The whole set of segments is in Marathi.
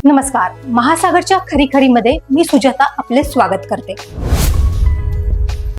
नमस्कार. महासागरच्या खरीखरीमध्ये मी सुजाता आपले स्वागत करते.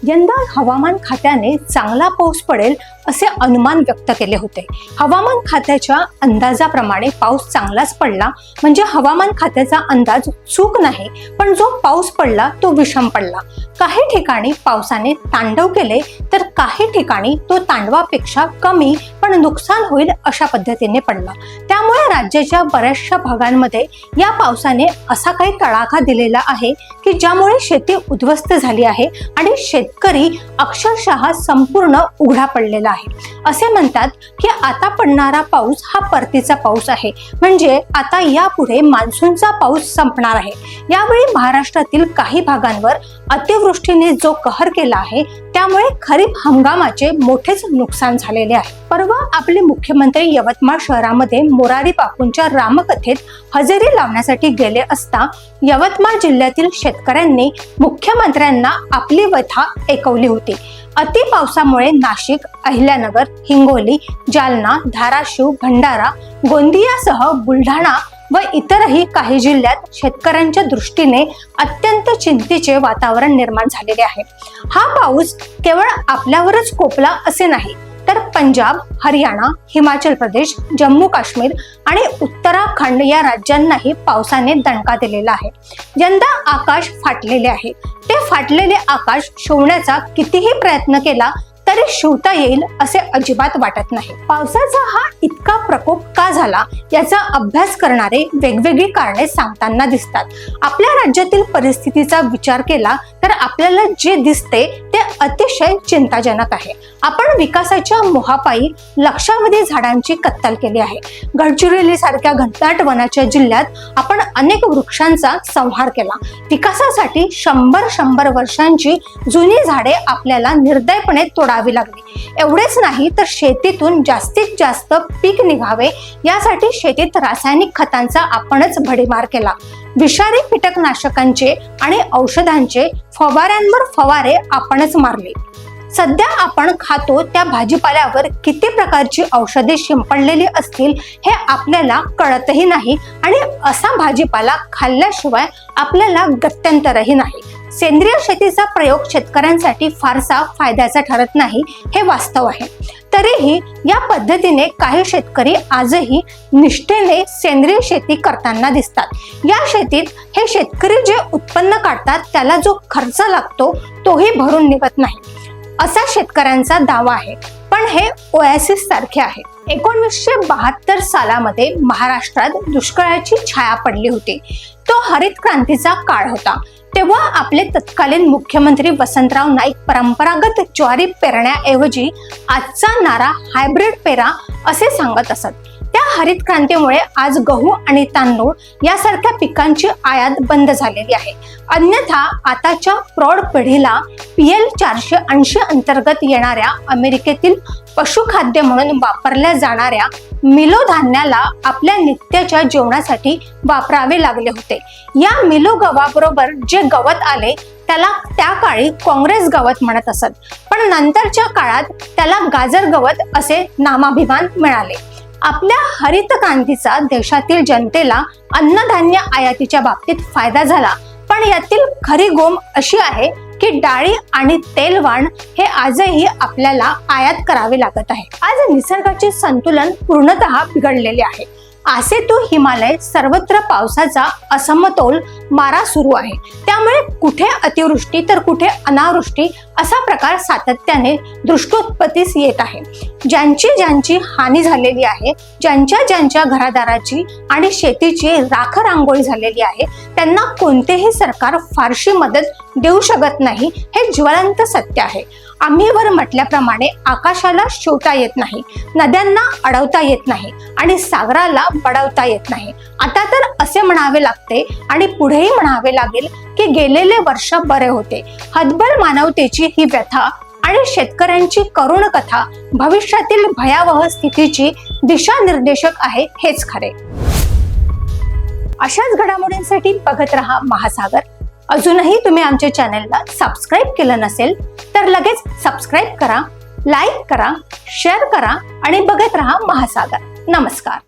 यंदा हवामान खात्याने चांगला पाऊस पडेल असे अनुमान व्यक्त केले होते. हवामान खात्याच्या अंदाजाप्रमाणे पाऊस चांगलाच पडला, म्हणजे हवामान खात्याचा अंदाज चूक नाही, पण जो पाऊस पडला तो विषम पडला. काही ठिकाणी पावसाने तांडव केले तर काही ठिकाणी तो तांडवापेक्षा कमी पण नुकसान होईल अशा पद्धतीने पडला. त्यामुळे राज्याच्या बऱ्याचशा भागांमध्ये या पावसाने असा काही तडाखा दिलेला आहे की ज्यामुळे शेती उद्ध्वस्त झाली आहे आणि शेतकरी अक्षरशः संपूर्ण उघडा पडलेला आहे. असे म्हणतात की आता पडणारा पाऊस हा परतीचा पाऊस आहे, म्हणजे आता यापुढे मान्सूनचा पाऊस संपणार आहे. यावेळी महाराष्ट्रातील काही भागांवर अतिवृष्टीने जो कहर केला आहे त्यामुळे खरीप हंगामाचे मोठेच नुकसान झालेले आहे. परवा आपले मुख्यमंत्री यवतमाळ शहरामध्ये मोरारी बापूंच्या रामकथेत हजेरी लावण्यासाठी गेले असता यवतमाळ जिल्ह्यातील शेतकऱ्यांनी मुख्यमंत्र्यांना आपली व्यथा ऐकवली होती. अति पावसामुळे नाशिक, अहिल्यानगर, हिंगोली, जालना, धाराशिव, भंडारा, गोंदियासह बुलढाणा व इतरही काही जिल्ह्यात शेतकऱ्यांच्या दृष्टीने अत्यंत चिंतेचे वातावरण निर्माण झालेले आहे. हा पाऊस केवळ आपल्यावरच कोपला असे नाही, तर पंजाब, हरियाणा, हिमाचल प्रदेश, जम्मू काश्मीर आणि उत्तराखंड या राज्यांनाही पावसाने दणका दिलेला आहे. यंदा आकाश फाटलेले आहे. ते फाटलेले आकाश शिवण्याचा कितीही प्रयत्न केला तरी शिवता येईल असे अजिबात वाटत नाही. पावसाचा हा इतका प्रकोप का झाला याचा अभ्यास करणारे वेगवेगळी कारणे सांगताना दिसतात. आपल्या राज्यातील परिस्थितीचा विचार केला तर आपल्याला जे दिसते ते अतिशय चिंताजनक आहे. आपण विकासाच्या मोहापायी लक्षावधी झाडांची कत्तल केली आहे. गडचिरोली सारख्या घनदाट वनाच्या जिल्ह्यात आपण अनेक वृक्षांचा संहार केला. विकासासाठी 100 वर्षांची जुनी झाडे आपल्याला निर्दयपणे तोडावी लागली. एवढेच नाही तर शेतीतून जास्तीत जास्त पीक निघावे यासाठी शेतीत रासायनिक खतांचा आपणच भडीमार केला. विषारी कीटकनाशकांचे आणि औषधांचे फवाऱ्यांवर फवारे आपणच मारले. सध्या आपण खातो त्या भाजीपाल्यावर किती प्रकारची औषधे शिंपडलेली असतील हे आपल्याला कळतही नाही आणि असा भाजीपाला खाल्ल्याशिवाय आपल्याला गत्यंतरही नाही. सेंद्रिय शेतीचा प्रयोग शेतकऱ्यांसाठी फारसा फायद्याचा ठरत नाही हे वास्तव आहे. तरीही या पद्धतीने काही शेतकरी आजही निष्ठेने सेंद्रिय शेती करताना दिसतात. या शेतीत हे शेतकरी जे उत्पन्न काढतात त्याला जो खर्च लागतो तोही भरून निघत नाही असा शेतकऱ्यांचा दावा आहे. पण हे ओएसिस सारखे आहे. 1972 सालामध्ये महाराष्ट्रात दुष्काळाची छाया पडली होती. तो हरित क्रांतीचा काळ होता. तेव्हा आपले तत्कालीन मुख्यमंत्री वसंतराव नाईक परंपरागत ज्वारी पेरण्याऐवजी आजचा नारा हायब्रिड पेरा असे सांगत असत. त्या हरित क्रांतीमुळे आज गहू आणि तांदूळ यासारख्या पिकांची आयात बंद झालेली आहे. अन्यथा आताच्या प्रौढ पिढीला PL 480 अंतर्गत येणाऱ्या अमेरिकेतील पशुखाद्य म्हणून वापरल्या जाणाऱ्या मिलो धान्याला आपल्या नित्याच्या जेवणासाठी वापरावे लागले होते. या मिलो गव्हाबरोबर जे गवत आले त्याला त्या काळी काँग्रेस गवत म्हणत असत, पण नंतरच्या काळात त्याला गाजर गवत असे नामाभिमान मिळाले. आपल्या हरित क्रांतीचा देशातील जनतेला अन्नधान्य आयातीच्या बाबतीत फायदा झाला, पण यातील खरी गोम अशी आहे की डाळी आणि तेलवाण हे आजही आपल्याला आयात करावे लागत आहे. आज निसर्गाचे संतुलन पूर्णतः बिघडलेले आहे. आसेतू हिमालय सर्वत्र पावसाचा असमतोल मारा सुरू आहे. त्यामुळे कुठे अतिवृष्टी तर कुठे अनावृष्टी असा प्रकार सातत्याने दृष्टोत्पत्तीस येत आहे. ज्यांची हानी झालेली आहे, ज्यांच्या घरादाराची आणि शेतीची राख रांगोळी झालेली आहे, त्यांना कोणतेही सरकार फारशी मदत देऊ शकत नाही हे ज्वलंत सत्य आहे. आम्ही वर म्हटल्याप्रमाणे आकाशाला शिवता येत नाही, नद्यांना अडवता येत नाही आणि सागराला बडवता येत नाही. आता तर असे म्हणावे लागते आणि पुढेही म्हणावे लागेल की गेलेले वर्ष बरे होते. हतबल मानवतेची ही व्यथा आणि शेतकऱ्यांची करुण कथा भविष्यातील भयावह स्थितीची दिशानिर्देशक आहे हेच खरे. अशाच घडामोडींसाठी बघत रहा महासागर. अजूनही तुम्ही आमच्या चॅनलला सबस्क्राईब केलं नसेल तर लगेच सबस्क्राईब करा, लाईक करा, शेअर करा आणि बघत रहा महासागर. नमस्कार.